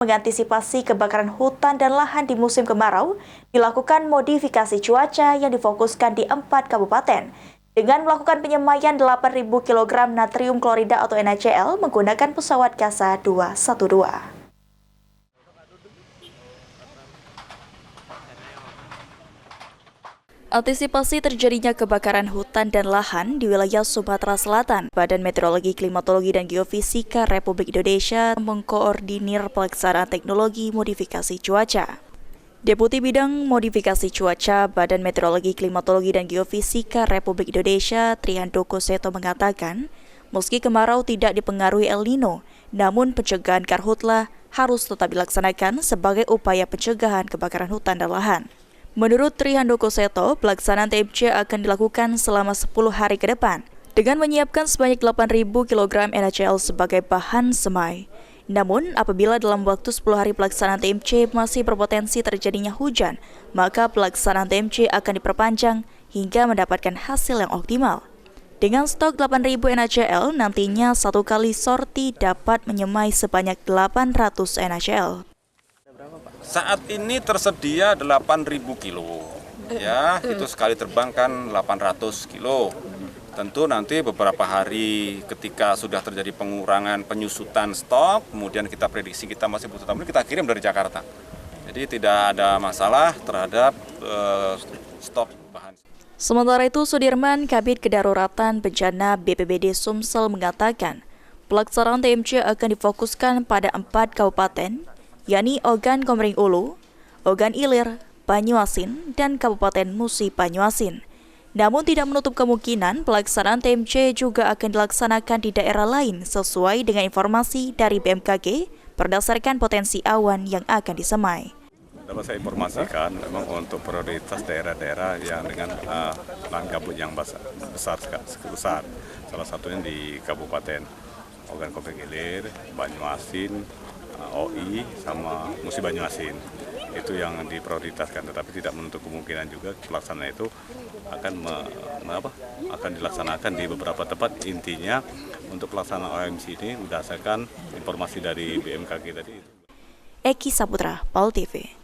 Mengantisipasi kebakaran hutan dan lahan di musim kemarau, dilakukan modifikasi cuaca yang difokuskan di 4 kabupaten. Dengan melakukan penyemaian 8.000 kg natrium klorida atau NaCl menggunakan pesawat Kasa 212. Antisipasi terjadinya kebakaran hutan dan lahan di wilayah Sumatera Selatan, Badan Meteorologi, Klimatologi, dan Geofisika Republik Indonesia mengkoordinir pelaksanaan teknologi modifikasi cuaca. Deputi Bidang Modifikasi Cuaca Badan Meteorologi, Klimatologi, dan Geofisika Republik Indonesia Trihandoko Seto mengatakan, meski kemarau tidak dipengaruhi El Nino, namun pencegahan karhutla harus tetap dilaksanakan sebagai upaya pencegahan kebakaran hutan dan lahan. Menurut Trihandoko Seto, pelaksanaan TMC akan dilakukan selama 10 hari ke depan dengan menyiapkan sebanyak 8.000 kg NaCl sebagai bahan semai. Namun, apabila dalam waktu 10 hari pelaksanaan TMC masih berpotensi terjadinya hujan, maka pelaksanaan TMC akan diperpanjang hingga mendapatkan hasil yang optimal. Dengan stok 8.000 NaCl, nantinya satu kali sorti dapat menyemai sebanyak 800 NaCl. Saat ini tersedia 8.000 kilo, ya itu sekali terbang kan 800 kilo. Tentu nanti beberapa hari ketika sudah terjadi pengurangan penyusutan stok, kemudian kita prediksi kita masih butuh tambahan, kita kirim dari Jakarta. Jadi tidak ada masalah terhadap stok bahan. Sementara itu, Sudirman, Kabid Kedaruratan Bencana BPBD Sumsel mengatakan, pelaksanaan TMC akan difokuskan pada 4 kabupaten, yakni Ogan Komering Ulu, Ogan Ilir, Banyuasin, dan Kabupaten Musi Banyuasin. Namun tidak menutup kemungkinan pelaksanaan TMC juga akan dilaksanakan di daerah lain sesuai dengan informasi dari BMKG berdasarkan potensi awan yang akan disemai. Dapat saya informasikan memang untuk prioritas daerah-daerah yang dengan lahan gambut yang besar. Salah satunya di Kabupaten Ogan Komering Ilir, Banyuasin, OI sama Musi Banyuasin. Itu yang diprioritaskan, tetapi tidak menutup kemungkinan juga pelaksanaan itu akan dilaksanakan di beberapa tempat. Intinya untuk pelaksanaan OMC ini berdasarkan informasi dari BMKG tadi. Eki Saputra, PAL TV.